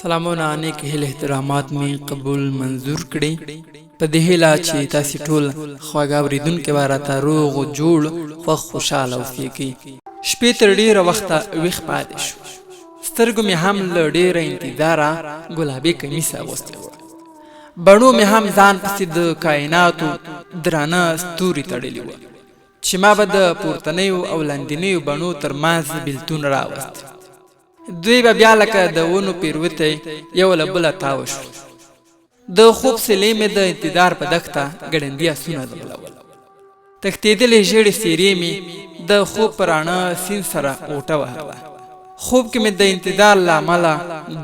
سلامونه نیک هیله احترامات می قبول منظور کړي په دې هیله چې تاسو ټول خواږه اوریدونکو به راته روغ او جوړ او خوشاله اوسئ. شپې تر ډیره وخته ویښ پاتې شو. سترګو مې هم له ډیره انتظاره ګلابي کمیس اغوستی و. بڼو مې هم ځان پسې د کائناتو درانه ستوري تړلي وو چې ما به د پورتنیو او لاندنیو بڼو تر منځ بېلتون راوست. دوی به بیا لکه د ونو پیروتې یو له بله تاو شول. د خوب سلې مې د انتظار په دښته ګړندي آسونه ځغلول. تښتېدلې ژېړې څېرې مې د خوب په راڼه سیند سره اوټه وهله. خوب کې مې د انتظار له امله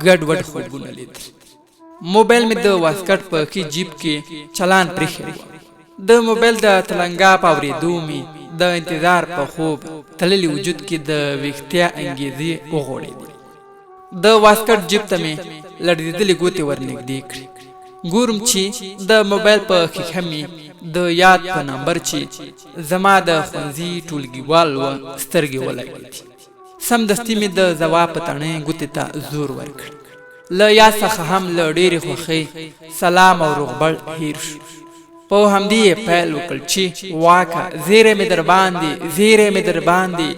ګډوډ خوبونه لیدل. موبایل مې د واسکټ په ښي جیب کې چالان پرېښی و. د موبایل د تلنګا په اورېدو مې د انتظار په خوب تللي وجود کې د ویښتیا انګېزې وغوړېدې. د واسکټ جیب ته مې لړزېدلې ګوتې ورنږدې کړې. ګورم چې د موبایل په ښیښه مې د یاد په نمبر چې زما د ښوونځي ټولګیوال و سترګې ولګېدې. سمدستي مې د ځواب په تڼۍ ګوتې ته زور ورکړ. له یاد څخه هم له ډېرې خوښۍ سلام او روغبړ هیر شو. په همدې یې پیل وکړ چې واکه زیری مې در باندې زیری مې در باندې.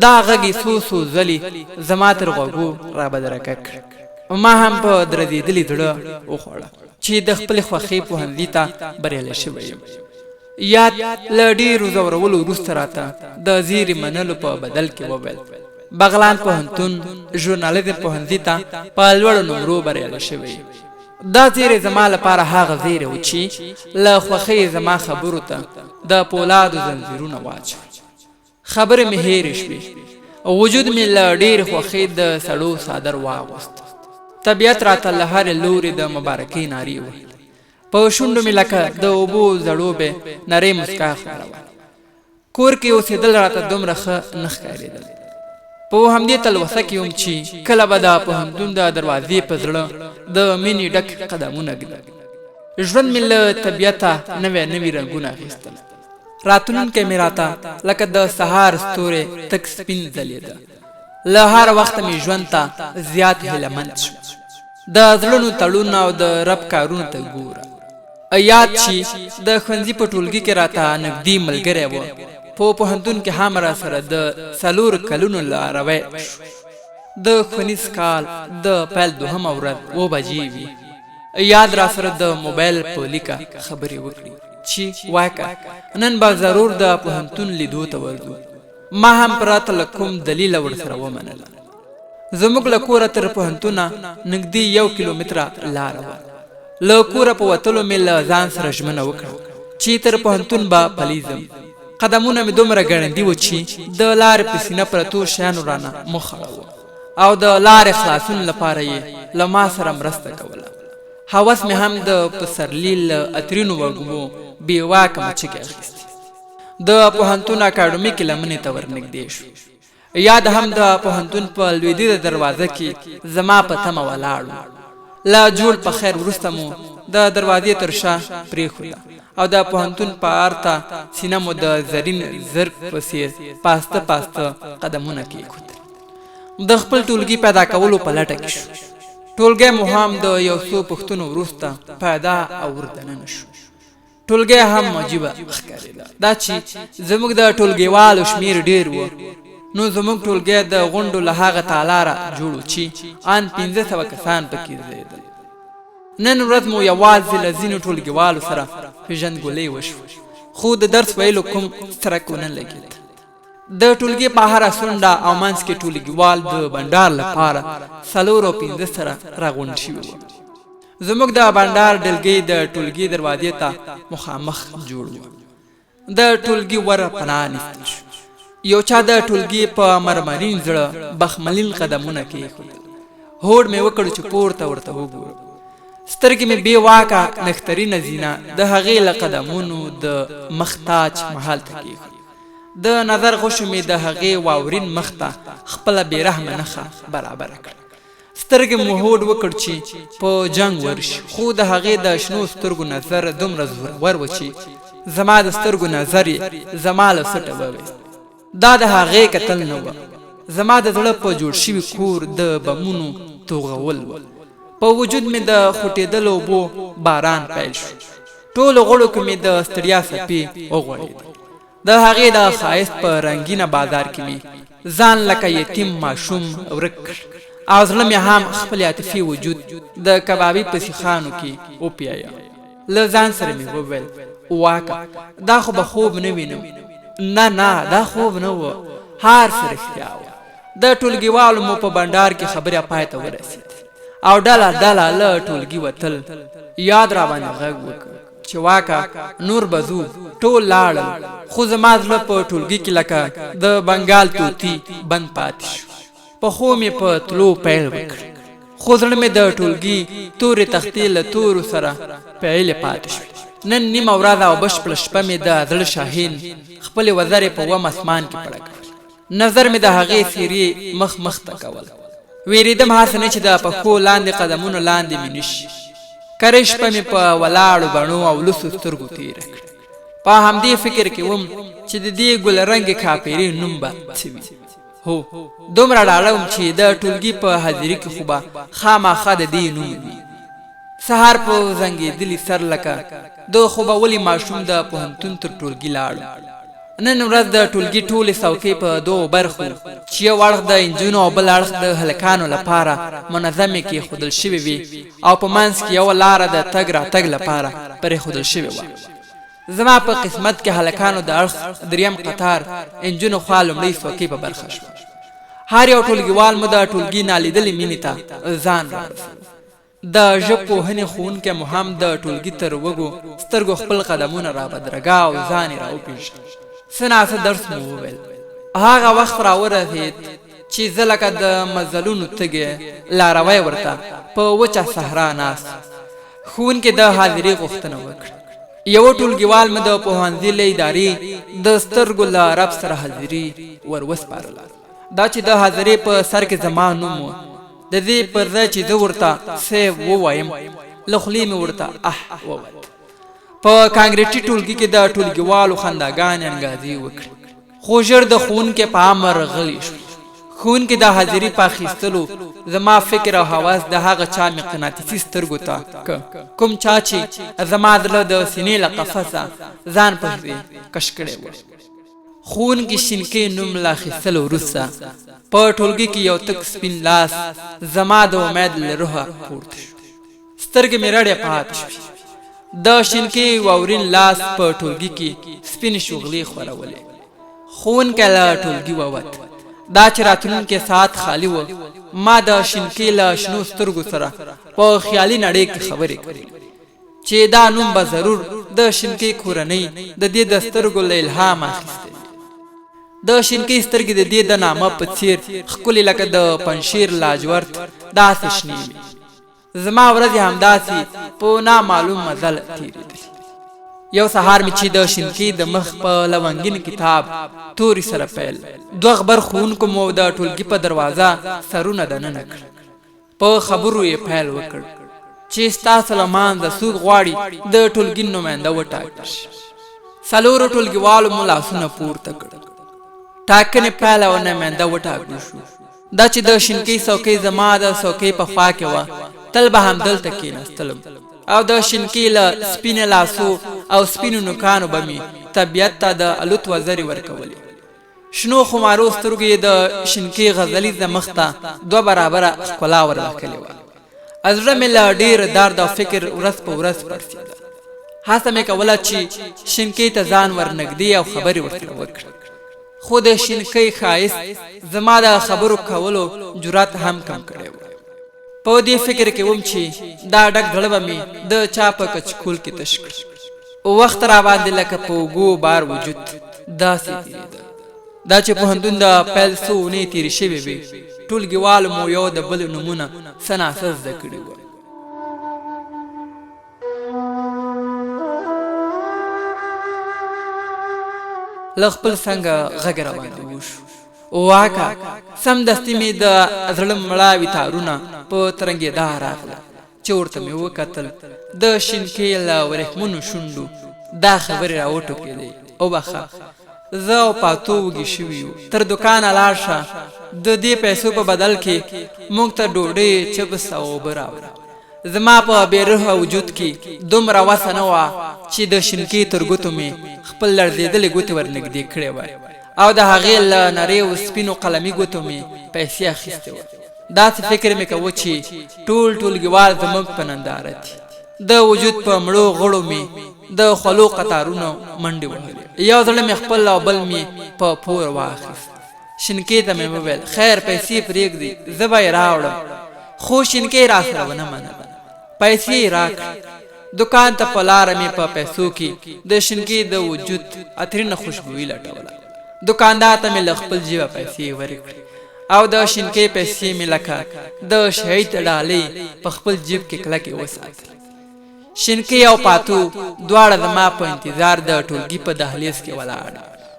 دا غږ یې څو څو ځلې زما تر غوږو را بدرګه کړ. ما هم په درزېدلي زړه وخوړه چې د خپلې خوښۍ پوهنځي ته بریالی شوی یم. یاد له ډېرو ځورولو وروسته راته د زیري منلو په بدل کې وویل بغلان پوهنتون ژورنالیزم پوهنځي ته په لوړو نمرو بریالی شوی یم. دا زیری زما لپاره هغه زیری و چې له خوښۍ زما خبرو ته د پولادو زنځیرونه واچول. خبرې مې هېرې شوې. وجود مې له ډېرې خوښۍ د سړو څادر واغوست. طبیعت راته له هرې لورې د مبارکۍ نارې وهلې. په شونډو مې لکه د اوبو زړوبې نرۍ مسکا خوروله. کور کې اوسېدل راته دومره ښه نه ښکارېدل. په همدې تلوسه کې وم چې کله به د پوهنتون د دروازې په زړه د مینې ډک قدمونه ږدم. ژوند مې له طبیعته نوی نوي رنګونه اخیستل. راتلونکی مې راته لکه د سهار ستوری تک سپین ځلېده. له هر وخته مې ژوند ته زیات هیلهمند شو. د زړونو تړونه او د رب کارونو ته ګوره. یاد چې د ښوونځي په ټولګي کې راته نږدې ملګری و. په پوهنتون کې هم را سره د 4 کلونو لاروی شو. د ښوونیز کال د پیل 2مه ورځ 2 بجې وې. یاد را سره د موبایل په لیکه خبرې وکړې چې واکه نن به ضرور د پوهنتون لیدو ته ورځو. ما هم پراته له کوم دلیله ورسره ومنله. زموږ له کوره تر پوهنتونه نږدې 1 کیلومتره لاره وه. له کوره په وتلو مې له ځان سره ژمنه وکړه چې تر پوهنتون به پلی ځم. قدمونه مې دومره ګړندي و چې د لارې په سینه پرتو شیانو رانه مخ اړوه او د لارې خلاصون لپاره یې له ما سره مرسته کوله. هوس مې هم د پسرلي له عطرینو وږمو بې واکه مچکې اخیستې. د پوهنتون اکاډمیکې لمنې ته ورنږدې شو. یاد هم د پوهنتون په لویدیځه دروازه کې زما په تمه ولاړ و. له جوړ په خیر وروسته مو د دروازې تر شا پرېښوده او د پوهنتون په ارته سینه مو د زرین زرق په څېر پاسته پاسته قدمونه کېښودل. د خپل ټولګي پیدا کولو په لټه کې شو. ټولګی مو هم د یو څو پوښتنو وروسته پیدا او وردننه شو. ټولګی هم عجیبه ښکارېده. دا چې زموږ د ټولګیوالو شمېر ډېر و نو زموږ ټولګی د غونډو له هغه تالاره جوړ و چې ان 1500 کسان پکې ځایېدل. نن ورځ مو یوازې له ځینو ټولګیوالو سره پېژندګلوي وشوه خو د درس ویلو کوم څرک ونه لګېد. د ټولګي په هره څنډه او منځ کې ټولګیوال د بنډار لپاره 4 او 5 سره راغونډ شوي وو. زموږ د بنډار ډلګۍ د ټولګي دروازې ته مخامخ جوړ و. د ټولګي ور پناه نیستل شو. یو چا د ټولګي په مرمرین زړه بخملین قدمونه کېښودل. هوډ مې وکړ چې پورته ورته وګورم. سترګې مې بې واکه نښترینه زینه د هغې له قدمونو د مختاج محل ته کېښود. د نظر غوښو مې د هغې واورین مخ ته خپله بېرحمه نښه برابره کړه. سترګې مو هوډ وکړ چې په جنګ ورشي خو د هغې د شنو سترګو نظر دومره زورور و چې زما د سترګو نظر یې زما له سټه وویست. دا د هغې کتل نه و. زما د زړه په جوړ شوي کور د بمونو توغول و. په وجود مې د خوټېدلو اوبو باران پیل شو. ټولو غړو کې مې د ستړیا څپې وغوړېدې. د هغې د ښایست په رنګینه بازار کې مې ځان لکه یتیم ماشوم ورک کړ او زړه مې هم خپل عاطفي وجود د کبابي په سیخانو کې وپیایه. له ځان سره مې وویل واکه دا خو به خوب نه وینم. نه دا خوب نه و، هر څه رښتیا و. د ټولګیوالو مو په بنډار کې خبره پای ته ورسېد او ډله له ټولګي وتل. یاد را باندې غږ وکړ چې واکه نور به ځو. ټول لاړل خو زما زړه په ټولګي کې لکه د بنګال توتي بند پاتې شو. پخو مې په تلو پیل وکړ خو زړه مې د ټولګي تورې تختې له تورو سره پیلې پاتې شو. نن نیمه ورځ او بشپړه شپه مې د زړه شاهین خپلې وزرې په وم اسمان کې پړه کړ. نظر مې د هغې څېرې مخ ته کول. ویرېدم هسې نه چې د پښو لاندې قدمونو لاندې مې نشي. کرۍ شپه مې په ولاړو بڼو او لوڅو سترګو تېره کړه. په همدې فکر کې وم چې د دې ګلرنګې کاپیرې نوم به څه وي. هو دومره ډاډه وم چې د ټولګي په حاضري کې خو به خامخا د دې نوم وي. سهار په زنګېدلي سر لکه د خوبولي ماشوم د پوهنتون تر ټولګي لاړو. نن ورځ د ټولګي ټولې څوکۍ په دوو برخو چې یو اړخ د نجونو او بل اړخ د هلکانو لپاره منظمې کېښودل شوې وې او په منځ کې یوه لاره د تګ راتګ لپاره پرېښودل شوې وه. زما په قسمت کې هلکانو د اړخ دریم قطار نجونو خوا لومړۍ څوکۍ په برخه شوه. هر یو ټولګیوال مو د ټولګي نالیدلې مینې ته ځان رارسوي. د ژبپوهنې ښوونکی مو هم د ټولګي تر وږو سترګو خپل قدمونه رابدرګه او ځان یې راوپېژه. څه ناڅه درس مو وویل. هغه وخت راورسېد چې زه لکه د مزلونو تږی لاروی ورته په وچه صحرا ناست. ښوونکي د حاضرۍ غوښتنه وکړه. یوه ټولګیوال مې د پوهنځي له ادارې د سترګو له رب سره حاضري ور وسپارله. دا چې د حاضرۍ په سر کې زما نوم و. د دې پر ځای چې زه ورته څه ووایم له خولې مې ورته وویل. په کانګریټي ټولګي کې د ټولګیوالو خنداګانې انګازې وکړې خو ژر د ښوونکي په امر غلی شو. ښوونکي د حاضري په اخیستلو زما فکر او حواس د هغه چا مقناطیسي سترګو ته کوم چا چې زما زړه د سینې له قفسه ځان پسې کش کړی و. ښوونکي شینکۍ نوم له اخیستلو وروسته په ټولګي کې یو تک سپین لاس زما د امید له روحه پورته شو. سترګې مې رډې پاتې شوې. د شینکۍ واورین لاس په ټولګي کې سپینې شغلې خورولې. ښوونکی له ټولګي ووت. دا چې راتلونکی ساعت خالی و. ما د شینکۍ له شنو سترګو سره په خیالي نړۍ کې خبرې کړې چې دا نوم به ضرور د شینکۍ کورنۍ د دې د سترګو له الهام اخیستی. د شینکۍ سترګې د دې د نامه په څېر ښکلې لکه د پنشیر لاجورد داسې شنې وې. زما ورځې همداسې په نامعلوم مزل تېرېدلې. یو سهار مې چې د شینکۍ د مخ په لونګین کتاب توري سره پیل. دوه غبر ښوونکو مو د ټولګي په دروازه سرونه دننه کړ. په خبرو یې پیل وکړ چې ستاسو له منځه څوک غواړي د ټولګي نماینده وټاکل شي. څلورو ټولګیوالو مو لاسونه پورته کړل. ټاکنې پیل او نماینده وټاکل شو. دا چې د شینکۍ څوکۍ زما د څوکۍ په خوا کې وه. تل به همدلته کېناستلم او د شینکۍ له سپینې لاسو او سپینو نوکانو به مې طبیعت ته د الوت وزرې ورکولې. شنو خمارو سترګو یې د شینکۍ غزلیزه مخ ته دوه برابره ښکلا وربښکلې وه. زړه مې له ډېر درد او فکر ورځ په ورځ پړسېده. هڅه مې کوله چې شینکۍ ته ځان ورنږدې او خبرې ورسره وکړم. خو د شینکۍ ښایست زما د خبرو کولو جرأت هم کم کړی و. په دې فکر کې وم چې دا ډک زړه به مې د چا په کچکول کې تش کړ. وخت را باندې لکه په اوږو بار وجود داسې تېرېده. دا چې پوهنتون د پیل څو اونۍ تېرې شوې وې ټولګیوالو مو یو د بل نومونه څه ناڅه زده کړي وو. له خپل څنګه غږ را باندې وشو. واکه سمدستي مې د زړه مړاوي تارونه په ترنګېدا راغله چې ورته مې وکتل. د شینکۍ له ورېښمینو شونډو دا خبرې راوټوکېدې. وبخه زه او پاتو وږي شوي یو. تر دوکانه لاړ شه. د دې پیسو په بدل کې موږ ته ډوډۍ چپس او اوبه راوړه. زما په بیروح وجود کې دومره وسه نه وه چې د شینکي تر ګوتو مې خپل لړزېدلې ګوتې ورنږدې کړې وای او د هغې له نریو سپینو قلمي ګوتو مې پیسې اخیستې وه. داسې فکر مې کوه چې ټول ټولګیوال زموږ په ننداره دي. د وجود په مړو غړو مې د خولو قطارونو منډې وهلې. یو زړه مې خپل او بل مې په پور واخیست. شینکي ته مې وویل خیر پیسې پرېږدي زه به یې راوړم. خو شینکي راسره ونه منله. پیسې یې راکړې. دکان ته په لاره مې په پیسو کې د شینکي د وجود عطرینه خوشبويي لټوله. دکاندار ته مې له خپل جیبه پیسې ورکړې او د شینکي پیسې مې لکه د شهید ډالۍ په خپل جیب کې کلکې وساتلې. شینکي او پاتو دواړه زما په انتظار د ټولګي په دهلیز کې ولاړ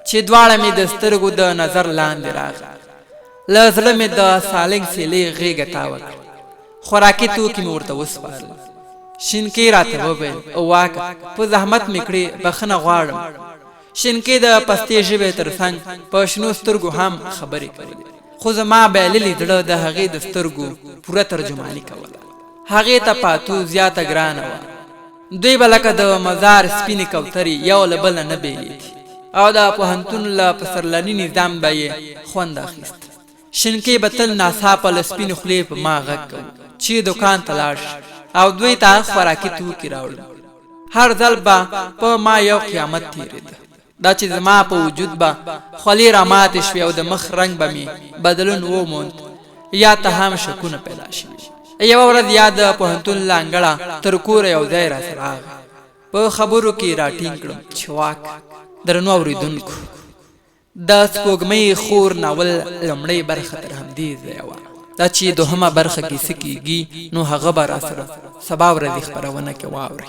چې دواړه مې د سترګو د نظر لاندې راغله. له زړه مې د سالنګ سیلې غېږه تاوه کړه. خوراکي توکي مې ورته وسپارل. شینکي راته وویل واکه په زحمت مې کړې بخښنه غواړم. شینکي د پستې ژبې تر څنګ په شنو سترګو هم خبرې کولې خو زما بایللي زړه د هغې د سترګو پوره ترجماني کوله. هغې ته پاتو زیاته ګرانه وه. دوی به لکه د مزار سپینې کوترې یو له بله نه بېلېدې او د پوهنتون له پسرلني نظام به یې خوند اخیست. شینکي به تل ناڅاپه له سپینې خولې په ما غږ کوو چې دکان ته لاړ شي او دوی ته خوراکي توکي راوړم. هر ځل به په ما یو قیامت تېرېده. دا چې زما په وجود به خولې راماتې شوې او د مخ رنګ به مې بدلون وموند یا ته هم شکونه پیدا شوي. یوه ورځ یا د پوهنتون له انګړه تر کوره یو ځای راسره راغی. په خبرو کې راټینګ کړم چې واک درنو اورېدونکو د سپوږمۍ خور ناول لومړۍ برخه تر همدې ځایه وه. دا چې دوهمه برخه کې څه کېږي نو هغه به راسره سبا ورځې خپرونه کې واورئ.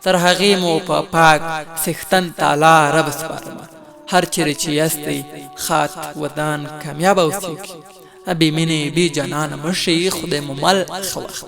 تر هغې مو په پاک څښتن تعالی رب سپارم. هر چیرې چې یاستئ خات ودان کامیاب اوسئ. بې مینې بې جانانه مه شئ. خدای مو مل ښه وخت.